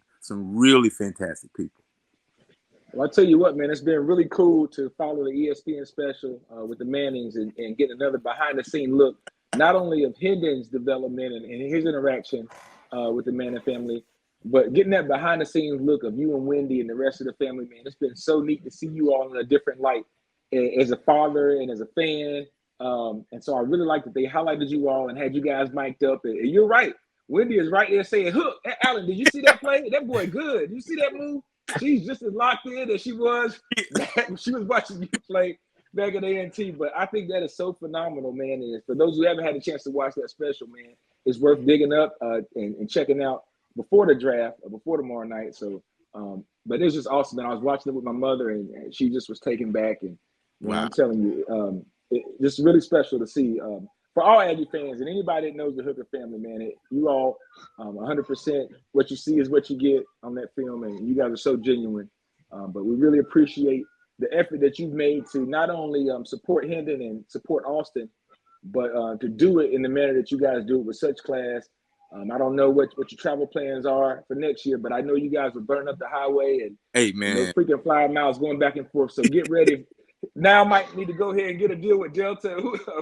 really fantastic people. Well, I tell you what, man, it's been really cool to follow the ESPN special with the Mannings and get another behind-the-scene look, not only of Hendon's development and his interaction with the Manning family, but getting that behind-the-scenes look of you and Wendy and the rest of the family, man. It's been so neat to see you all in a different light as a father and as a fan. And so I really like that they highlighted you all and had you guys mic'd up. And you're right. Wendy is right there saying, "Hook, Alan, did you see that play? That boy good. Did you see that move?" She's just as locked in as she was when she was watching you play back at A&T. But I think that is so phenomenal, man. And for those who haven't had a chance to watch that special, man, it's worth digging up and checking out before the draft or before tomorrow night. So, but it's just awesome. And I was watching it with my mother, and she just was taken back. And wow. I'm telling you, it's just really special to see. For all Aggie fans and anybody that knows the Hooker family, man, you all 100%, what you see is what you get on that film, and you guys are so genuine. But we really appreciate the effort that you've made to not only support Hendon and support Austin, but to do it in the manner that you guys do it with such class. I don't know what your travel plans are for next year, but I know you guys will burn up the highway and hey, man, freaking fly miles going back and forth. So get ready. Now might need to go ahead and get a deal with Delta,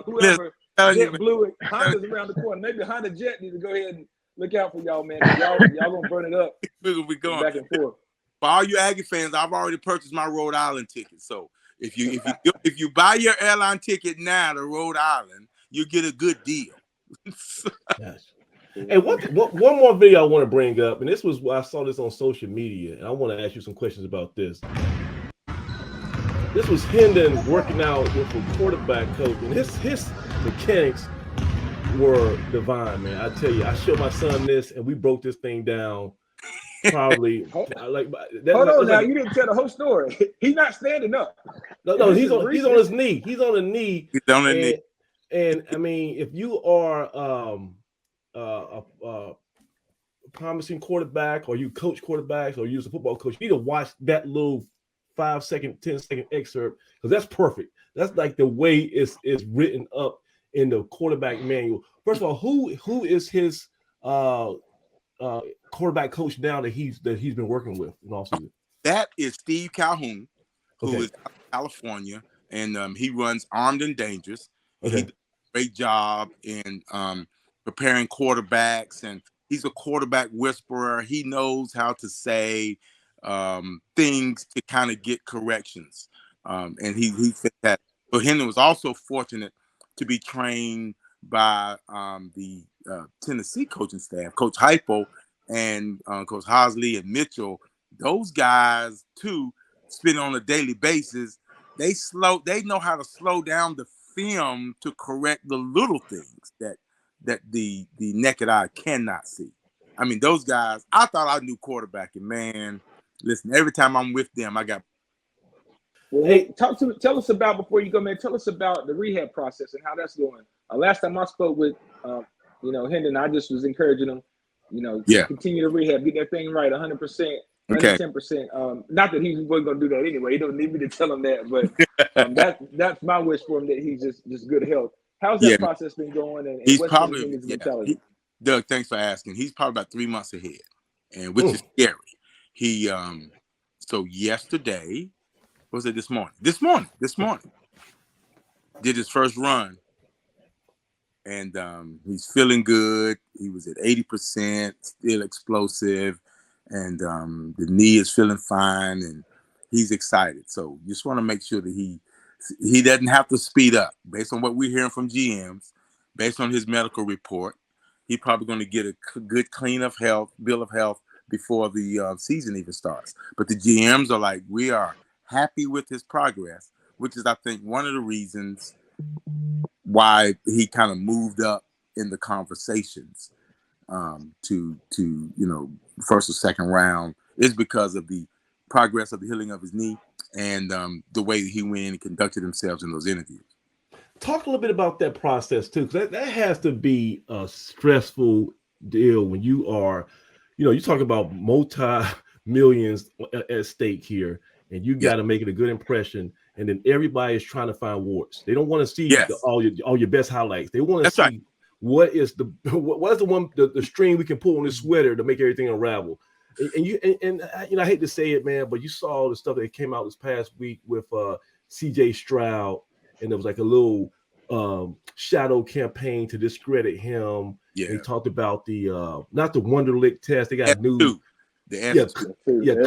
whoever. Jet Blue, Honda's around the corner. Maybe Honda Jet needs to go ahead and look out for y'all, man. Y'all gonna burn it up. We're going back and forth. For all you Aggie fans, I've already purchased my Rhode Island ticket. So if you buy your airline ticket now to Rhode Island, you get a good deal. Yes. And one more video I want to bring up, and this was I saw this on social media, and I want to ask you some questions about this. This was Hendon working out with a quarterback coach, and his mechanics were divine, man. I tell you, I showed my son this, and we broke this thing down. Probably hold on now, you didn't tell the whole story. He's not standing up. No, he's on his knee. He's on a knee. He's on a knee. And I mean, if you are a promising quarterback, or you coach quarterbacks, or you're a football coach, you need to watch that little 5-second, 10-second excerpt, because that's perfect. That's like the way it's written up in the quarterback manual. First of all, who is his quarterback coach now that he's been working with in all season? That is Steve Calhoun, who Okay. is out of California, and he runs Armed and Dangerous. And Okay. he does a great job in preparing quarterbacks, and he's a quarterback whisperer. He knows how to say things to kind of get corrections, and he fit that. But Hendon was also fortunate to be trained by the Tennessee coaching staff, Coach Hypo and Coach Hosley and Mitchell. Those guys too spend on a daily basis. They know how to slow down the film to correct the little things that the naked eye cannot see. I mean, those guys, I thought I knew quarterbacking, man. Listen, every time I'm with them, I got. Well, hey, tell us about, before you go, man, tell us about the rehab process and how that's going. Last time I spoke with, Hendon, I just was encouraging him, to continue to rehab, get that thing right, 100%, Okay. 10%. Not that he's going to do that anyway. He don't need me to tell him that, but that's my wish for him, that he's just good health. How's that process been going? And he's what's probably his mentality? Doug, thanks for asking. He's probably about 3 months ahead, and which is scary. He so yesterday, was it this morning? This morning did his first run, and he's feeling good. He was at 80%, still explosive, and the knee is feeling fine, and he's excited. So just want to make sure that he doesn't have to speed up. Based on what we're hearing from GMs, based on his medical report, he's probably going to get a good bill of health before the season even starts. But the GMs are like, we are happy with his progress, which is, I think, one of the reasons why he kind of moved up in the conversations to first or second round, is because of the progress of the healing of his knee and the way that he went and conducted himself in those interviews. Talk a little bit about that process too, because that has to be a stressful deal when you are, you talk about multi-millions at stake here, and you got to make it a good impression, and then everybody is trying to find warts. They don't want to see all your best highlights. They want to see what is the string we can pull on this sweater to make everything unravel. And I hate to say it, man, but you saw the stuff that came out this past week with CJ Stroud, and there was like a little shadow campaign to discredit him. Yeah, they talked about the not the Wonderlic test. They got new.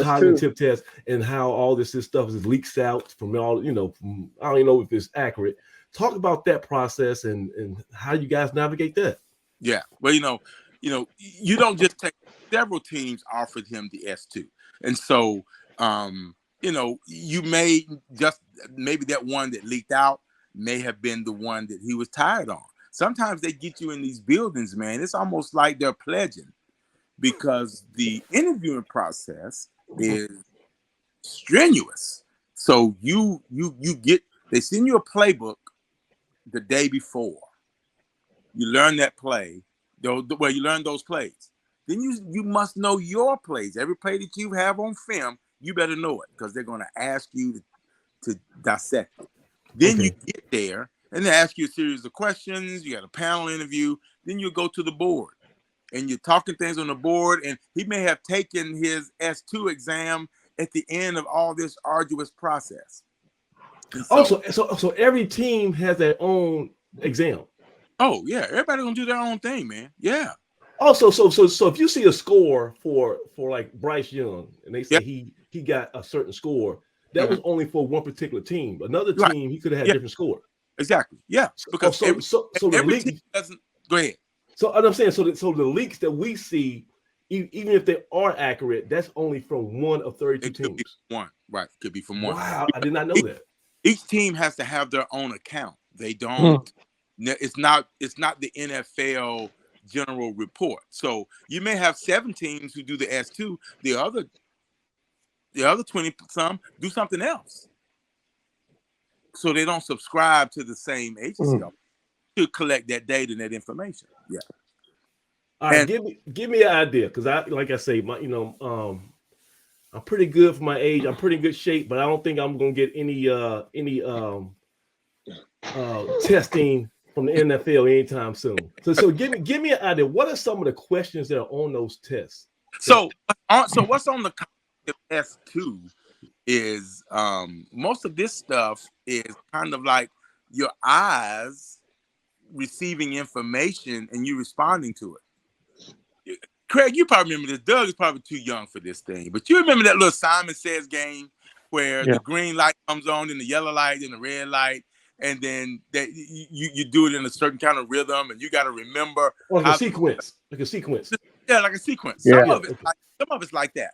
Cognitive test, and how all this stuff is leaks out from all, from, I don't even know if it's accurate. Talk about that process and how you guys navigate that. Yeah, well, you don't just take. Several teams offered him the S2, and so you may just maybe that one that leaked out may have been the one that he was tired on. Sometimes they get you in these buildings, man. It's almost like they're pledging, because the interviewing process is strenuous. So they send you a playbook the day before. You learn that play, you learn those plays. Then you must know your plays. Every play that you have on film, you better know it, because they're going to ask you to dissect it. Then you get there, and they ask you a series of questions. You got a panel interview. Then you go to the board, and you're talking things on the board, and he may have taken his S2 exam at the end of all this arduous process. So every team has their own exam. Oh yeah, everybody gonna do their own thing, man. Yeah. Also, so if you see a score for like Bryce Young, and they say he got a certain score, that was only for one particular team. Another team, he could have had a different score. Exactly. Yeah. Because every team doesn't. Go ahead. So I'm saying, so the leaks that we see, even if they are accurate, that's only from one of 32 teams. One, right? Could be from one. Wow, I did not know that. Each team has to have their own account. They don't. It's not the NFL general report. So you may have 7 teams who do the S2. The other 20 some do something else. So they don't subscribe to the same agency to collect that data and that information. Yeah. All right, give me an idea, because like I say, I'm pretty good for my age. I'm pretty good shape, but I don't think I'm gonna get any testing from the NFL anytime soon. So give me an idea. What are some of the questions that are on those tests? So what's on the S2 is most of this stuff is kind of like your eyes receiving information and you responding to it. Craig, you probably remember this. Doug is probably too young for this thing, but you remember that little Simon Says game where the green light comes on, and the yellow light, and the red light, and then that you do it in a certain kind of rhythm, and you got to remember like a sequence. Yeah, like a sequence. Yeah. Some of it's like that.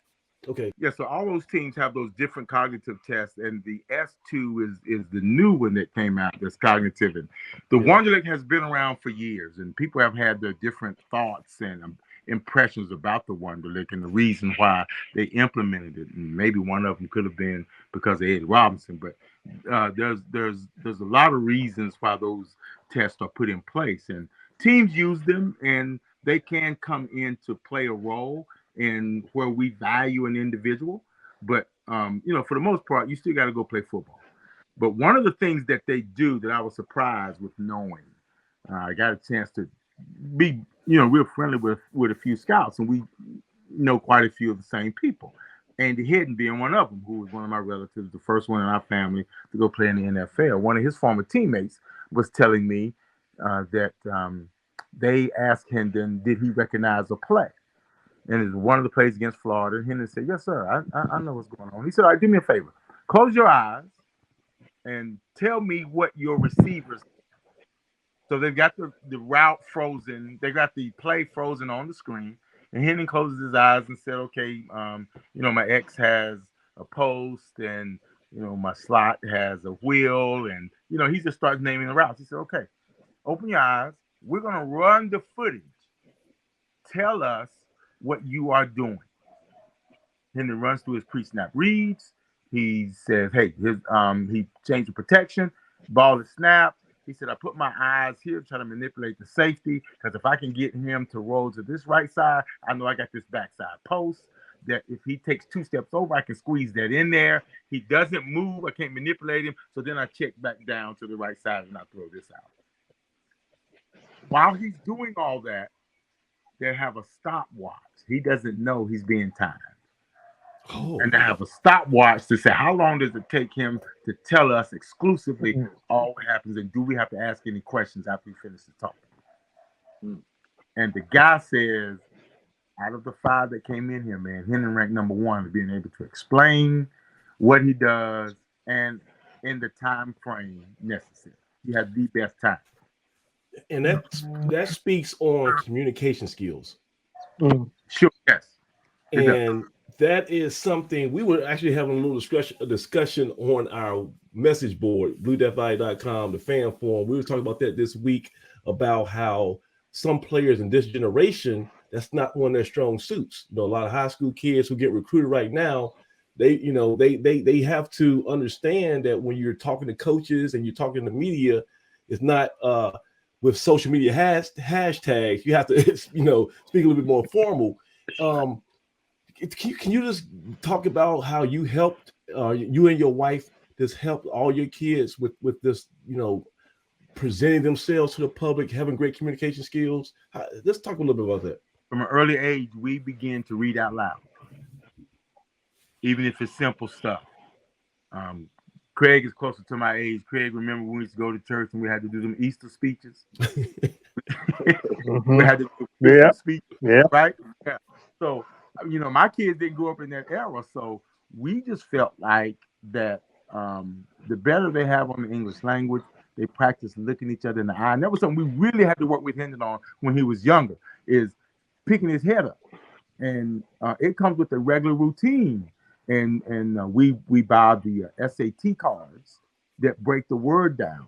Okay. Yeah, so all those teams have those different cognitive tests, and the S2 is the new one that came out that's cognitive. And the Wonderlic has been around for years, and people have had their different thoughts and impressions about the Wonderlic and the reason why they implemented it. And maybe one of them could have been because of Eddie Robinson, but there's a lot of reasons why those tests are put in place, and teams use them, and they can come in to play a role in where we value an individual. But for the most part, you still got to go play football. But one of the things that they do that I was surprised with knowing, I got a chance to be real friendly with a few scouts, and we know quite a few of the same people. Andy Hidden being one of them, who was one of my relatives, the first one in our family to go play in the NFL. One of his former teammates was telling me that they asked Hendon, did he recognize a play? And it's one of the plays against Florida. Hendon said, yes, sir, I know what's going on. He said, all right, do me a favor. Close your eyes and tell me what your receivers. So they've got the route frozen. They got the play frozen on the screen. And Hendon closes his eyes and said, okay, my X has a post, and, my slot has a wheel. And, he just starts naming the routes. He said, okay, open your eyes. We're going to run the footage. Tell us what you are doing. Hendon runs through his pre-snap reads. He says, hey, he changed the protection. Ball is snapped. He said, I put my eyes here, try to manipulate the safety, because if I can get him to roll to this right side, I know I got this backside post, that if he takes 2 steps over, I can squeeze that in there. He doesn't move. I can't manipulate him. So then I check back down to the right side and I throw this out. While he's doing all that, they have a stopwatch. He doesn't know he's being timed. Oh. And they have a stopwatch to say, how long does it take him to tell us exclusively all what happens, and do we have to ask any questions after he finishes talking? And the guy says, out of the 5 that came in here, man, Hendon ranked number 1 of being able to explain what he does and in the time frame necessary. He had the best time. And that speaks on communication skills. Sure, yes. And that is something we were actually having a little discussion on our message board, BlueDeathValley.com, the fan forum. We were talking about that this week, about how some players in this generation, that's not one of their strong suits. A lot of high school kids who get recruited right now, they have to understand that when you're talking to coaches and you're talking to media, it's not with social media hashtags. You have to, speak a little bit more formal. Can you just talk about how you helped, you and your wife just helped all your kids with this, presenting themselves to the public, having great communication skills? Let's talk a little bit about that. From an early age, we begin to read out loud, even if it's simple stuff. Craig is closer to my age. Craig, remember when we used to go to church and we had to do them Easter speeches? We had to do speeches, right? Yeah. So, my kids didn't grow up in that era, so we just felt like that the better they have on the English language, they practice looking each other in the eye. And that was something we really had to work with Hendon on when he was younger, is picking his head up. And it comes with a regular routine. And we buy the SAT cards that break the word down.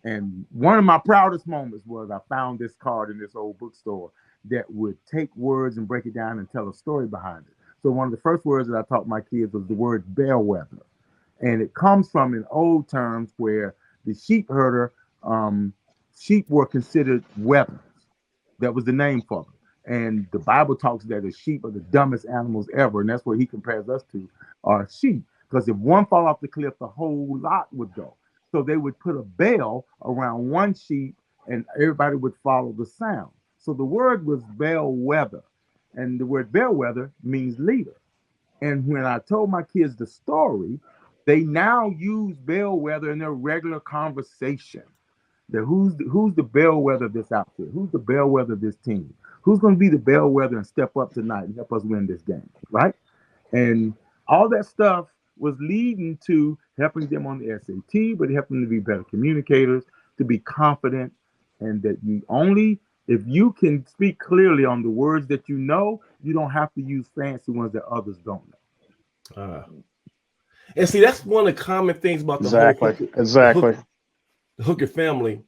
And one of my proudest moments was I found this card in this old bookstore that would take words and break it down and tell a story behind it. So one of the first words that I taught my kids was the word bellwether. And it comes from in old terms where the sheep herder, sheep were considered weathers. That was the name for them. And the Bible talks that the sheep are the dumbest animals ever. And that's what he compares us to, are sheep. Because if one fall off the cliff, the whole lot would go. So they would put a bell around one sheep and everybody would follow the sound. So the word was bellwether. And the word bellwether means leader. And when I told my kids the story, they now use bellwether in their regular conversation. Who's the bellwether of this outfit? Who's the bellwether of this team? Who's going to be the bellwether and step up tonight and help us win this game, right? And all that stuff was leading to helping them on the SAT, but helping them to be better communicators, to be confident, and that if you can speak clearly on the words that you know, you don't have to use fancy ones that others don't know. And see, that's one of the common things about the the Hooker family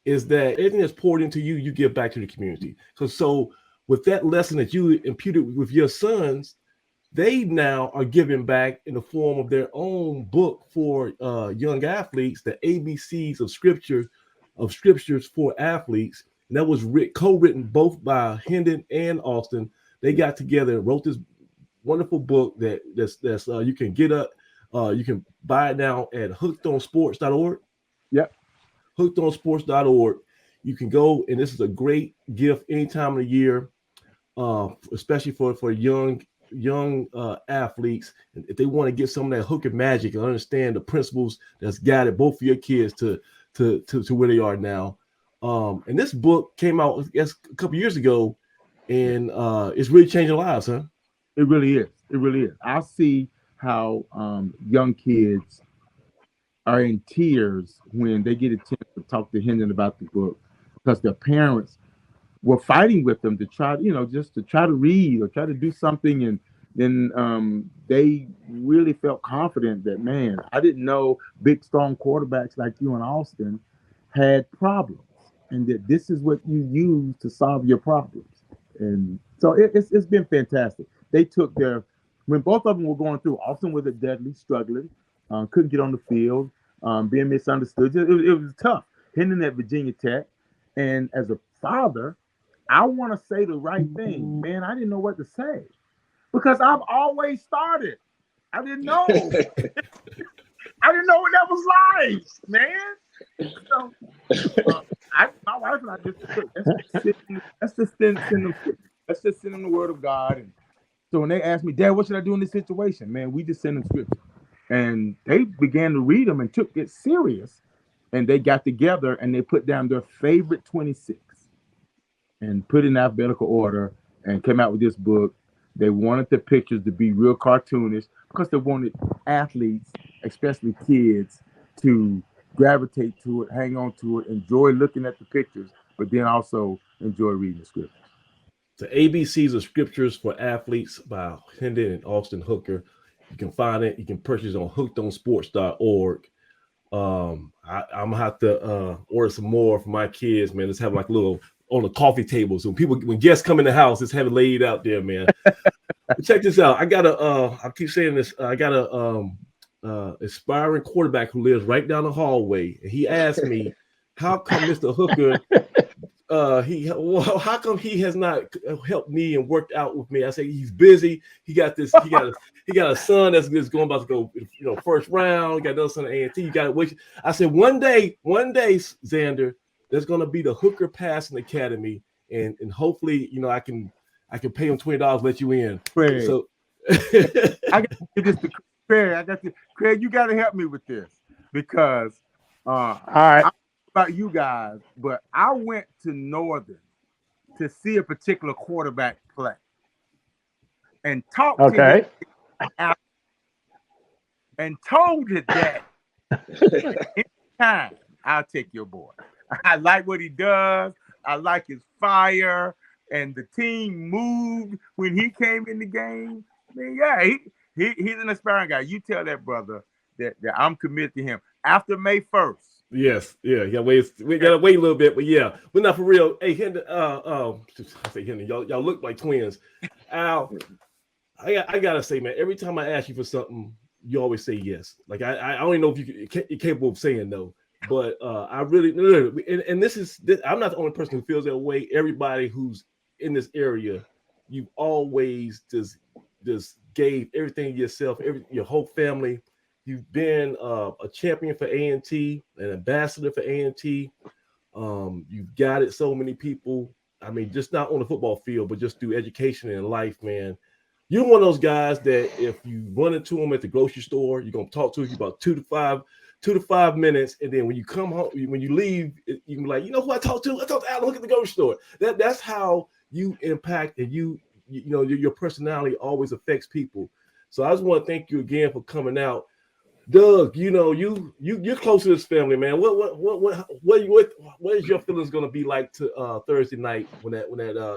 is that everything that's poured into you, you give back to the community. So with that lesson that you imputed with your sons, they now are giving back in the form of their own book for young athletes, the ABCs of scriptures for athletes. And that was co-written both by Hendon and Austin. They got together and wrote this wonderful book that's you can get up. You can buy it now at hookedonsports.org. Yep. Hookedonsports.org. You can go, and this is a great gift any time of the year, especially for young athletes. And if they want to get some of that Hooker magic and understand the principles that's guided both of your kids to where they are now. And this book came out, I guess, a couple years ago, and it's really changing lives, huh? It really is. It really is. I see how young kids are in tears when they get a chance to talk to Hendon about the book, because their parents were fighting with them to try, just to try to read or try to do something. And then they really felt confident that, man, I didn't know big, strong quarterbacks like you and Austin had problems, and that this is what you use to solve your problems. And so it's been fantastic. They took when both of them were going through, Austin was deadly struggling, couldn't get on the field, being misunderstood. It was tough. Hendon at Virginia Tech. And as a father, I want to say the right thing. Man, I didn't know what to say because I've always started. I didn't know. I didn't know what that was like, man. So, my wife and I let's just send them the word of God. And so when they asked me, Dad, what should I do in this situation? Man, we just send them scripture. And they began to read them and took it serious. And they got together and they put down their favorite 26 and put in alphabetical order and came out with this book. They wanted the pictures to be real cartoonish because they wanted athletes, especially kids, to gravitate to it, hang on to it, enjoy looking at the pictures, but then also enjoy reading the scriptures. The ABCs of Scriptures for Athletes by Hendon and Austin Hooker. You can find it. You can purchase it on hookedonsports.org. I'm gonna have to order some more for my kids, man. Let's have like a little on the coffee table. So when guests come in the house, let's have it laid out there, man. Check this out. I got I keep saying this. I got a aspiring quarterback who lives right down the hallway. And he asked me, how come Mr. Hooker, how come he has not helped me and worked out with me? I say he's busy. He got a son that's about to go, first round. He got another son at A&T. You got to wait. I said one day, Xander, there's gonna be the Hooker Passing Academy, and hopefully, I can pay him $20, let you in. Craig, so I got to give this to Craig. Craig, you got to help me with this because all right. I don't know about you guys, but I went to Northern to see a particular quarterback play and talked to him and told it that anytime I'll take your boy. I like what he does. I like his fire, and the team moved when he came in the game. I mean, yeah, he's an aspiring guy. You tell that brother that I'm committed to him after May 1st. Yes, yeah, we gotta wait a little bit, but yeah, we're not for real. Hey, Hendon, I say Hendon, y'all look like twins. Al, I gotta say, man, every time I ask you for something, you always say yes. Like I don't even know if you're capable of saying no. But I really, and this I'm not the only person who feels that way. Everybody who's in this area, you've always just gave everything yourself, your whole family. You've been a champion for A&T, an ambassador for A&T. You've guided so many people. I mean, just not on the football field, but just through education and life, man. You're one of those guys that if you run into them at the grocery store, you're gonna talk to you about 2 to 5 minutes, and then when you come home, when you leave, you can be like, you know who I talked to? I talked to Alan. Look at the grocery store. That's how you impact, and you know your personality always affects people. So I just want to thank you again for coming out, Doug. You know you're close to this family, man. What is your feelings gonna be like to Thursday night when that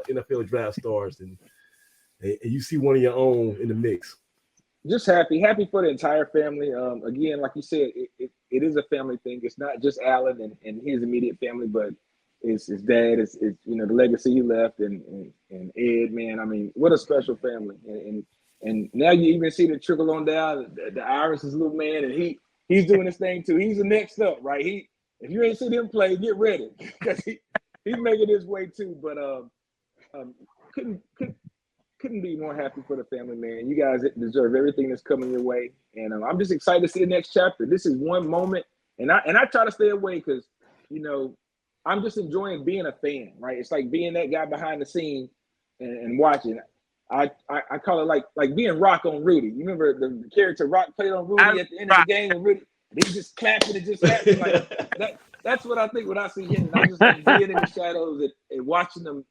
NFL draft starts and you see one of your own in the mix? Just happy for the entire family. Again, like you said, it is a family thing. It's not just Alan and his immediate family, but it's his dad. It's you know the legacy he left, and Ed, man. I mean, what a special family. And now you even see the trickle on down. The Iris' little man, and he's doing his thing too. He's the next up, right? If you ain't seen him play, get ready because he's making his way too. But couldn't be more happy for the family, man. You guys deserve everything that's coming your way, and I'm just excited to see the next chapter. This is one moment, and I try to stay away because you know I'm just enjoying being a fan, right? It's like being that guy behind the scene and watching. I call it like being Rock on Rudy. You remember the character Rock played on Rudy at the end of the game when Rudy he just clapping and just happened like that. That's what I think when I see him. And I just like being in the shadows and watching him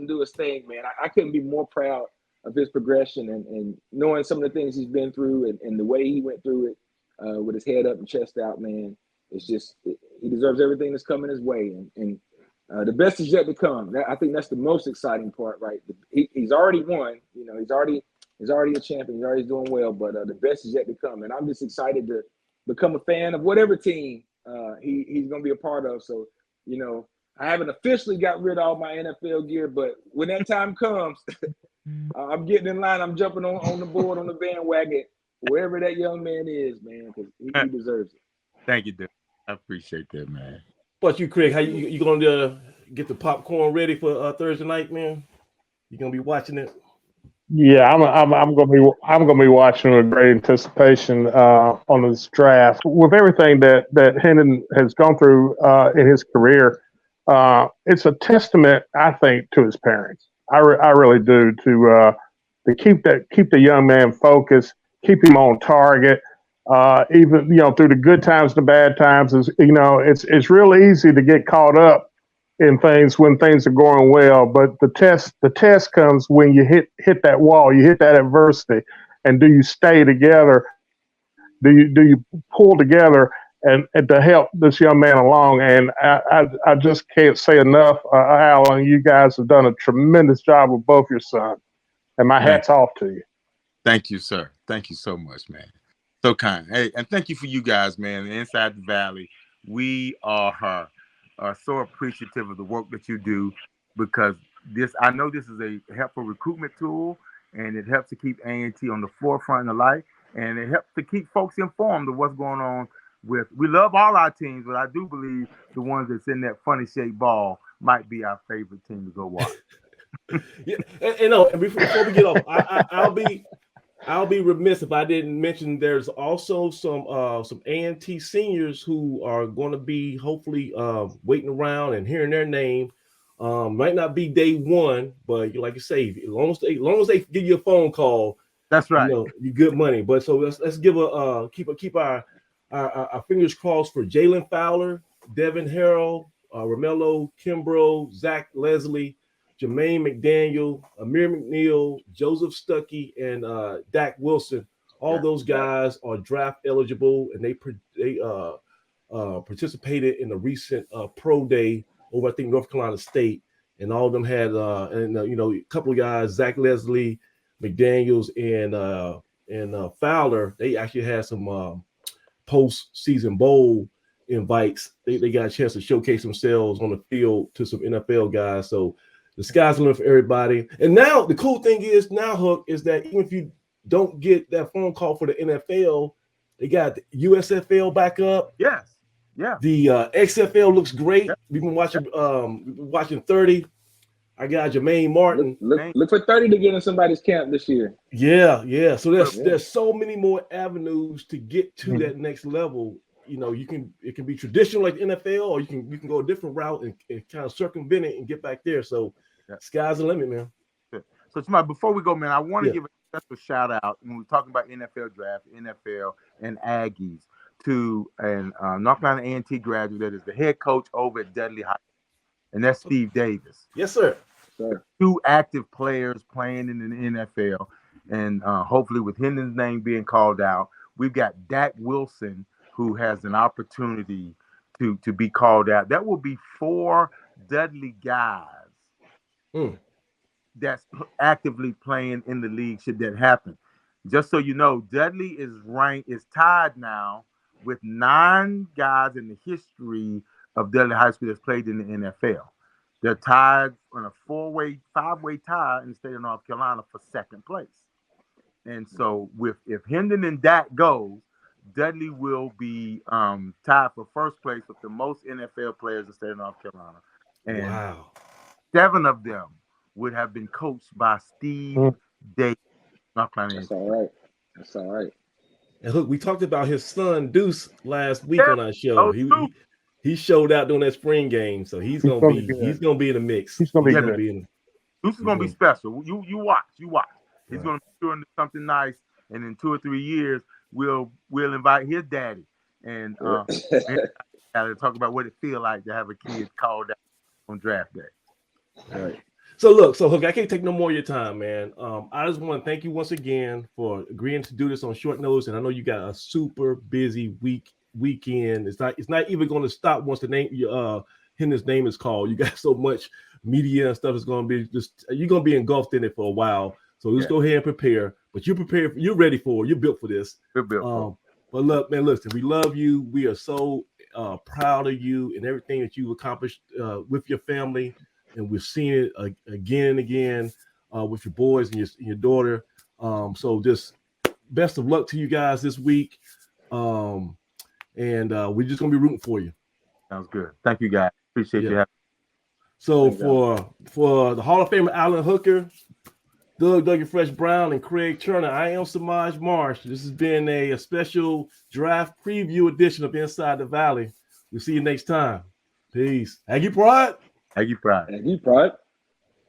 do his thing, man. I couldn't be more proud of his progression and knowing some of the things he's been through and the way he went through it with his head up and chest out, man. It's just he deserves everything that's coming his way, and the best is yet to come. I think that's the most exciting part, right? He's already won. You know, he's already a champion. He's already doing well, but the best is yet to come, and I'm just excited to become a fan of whatever team he's going to be a part of. So, you know, I haven't officially got rid of all my NFL gear, but when that time comes, I'm getting in line. I'm jumping on the board, on the bandwagon, wherever that young man is, man, because he deserves it. Thank you, Doug. I appreciate that, man. But you, Craig, how you going to get the popcorn ready for Thursday night, man? You going to be watching it? Yeah, I'm gonna be watching with great anticipation on this draft. With everything that Hendon has gone through in his career, it's a testament, I think, to his parents. I really do to keep the young man focused, keep him on target. Even through the good times and the bad times, it's real easy to get caught up in things when things are going well, but the test comes when you hit that wall, you hit that adversity, and do you stay together? Do you pull together and to help this young man along? And I just can't say enough, Alan. You guys have done a tremendous job with both your sons, and my hat's off to you. Thank you, sir. Thank you so much, man. So kind. Hey, and thank you for you guys, man. Inside the Valley, we are so appreciative of the work that you do, because I know this is a helpful recruitment tool, and it helps to keep A&T on the forefront of life, and it helps to keep folks informed of what's going on with. We love all our teams, but I do believe the ones that's in that funny shaped ball might be our favorite team to go watch. Yeah, and before we get off, I'll be remiss if I didn't mention there's also some A&T seniors who are going to be hopefully waiting around and hearing their name. Might not be day one, but like you say, as long as they give you a phone call, that's right. You good money. But so let's give keep our fingers crossed for Jalen Fowler, Devin Harrell, Romello Kimbrough, Zach Leslie, Jermaine McDaniel, Amir McNeil, Joseph Stuckey, and Dak Wilson. All those guys are draft eligible, and they participated in the recent pro day over, I think, North Carolina State. And all of them had, a couple of guys, Zach Leslie, McDaniels, and Fowler. They actually had some post-season bowl invites. They got a chance to showcase themselves on the field to some NFL guys. So the sky's the limit for everybody. And now the cool thing is Hook, is that even if you don't get that phone call for the NFL, they got the USFL back up. Yes. Yeah. The XFL looks great. We've been watching 30. I got Jermaine Martin. Look for 30 to get in somebody's camp this year. Yeah. So there's so many more avenues to get to that next level. It can be traditional like the NFL, or you can go a different route and kind of circumvent it and get back there. So sky's the limit, man. So, Jamal, before we go, man, I want to Yeah. give a special shout out when we're talking about NFL draft, NFL, and Aggies to an North Carolina A&T graduate that is the head coach over at Dudley High School, and that's Steve Davis. Yes, sir. Sir. 2 active players playing in the NFL, and hopefully with Hendon's name being called out, we've got Dak Wilson, who has an opportunity to be called out. That will be 4 Dudley guys that's actively playing in the league should that happen. Just so you know, Dudley is tied now with 9 guys in the history of Dudley High School that's played in the NFL. They're tied on a 5-way tie in the state of North Carolina for second place. And so if Hendon and Dak goes, Dudley will be tied for first place with the most NFL players in the state of North Carolina. And Wow. 7 of them would have been coached by Steve Davis. North Carolina. That's all right. That's all right. And look, we talked about his son Deuce last week on our show. Oh, He showed out during that spring game, so he's gonna be in the mix. He's gonna be good. good. Deuce is gonna be special. You watch. He's gonna mature into something nice, and in 2 or 3 years, we'll invite his daddy and to talk about what it feels like to have a kid called out on draft day. All right. So Hook, I can't take no more of your time, man. I just want to thank you once again for agreeing to do this on short notice, and I know you got a super busy weekend. It's not even going to stop once the name Hendon's name is called. You got so much media and stuff is going to be you're going to be engulfed in it for a while. So just go ahead and prepare. But you're prepared. You're ready for it. You're built for this. We're built for it. But look, man, listen, we love you. We are so proud of you and everything that you've accomplished with your family. And we're seeing it again and again with your boys and your daughter. So just best of luck to you guys this week. And we're just going to be rooting for you. Sounds good. Thank you, guys. Appreciate you having me. So for the Hall of Famer Alan Hooker, Dougie Fresh Brown, and Craig Turner, I am Samaj Marsh. This has been a special draft preview edition of Inside the Valley. We'll see you next time. Peace. Aggie Pride. Aggie Pride. Aggie Pride.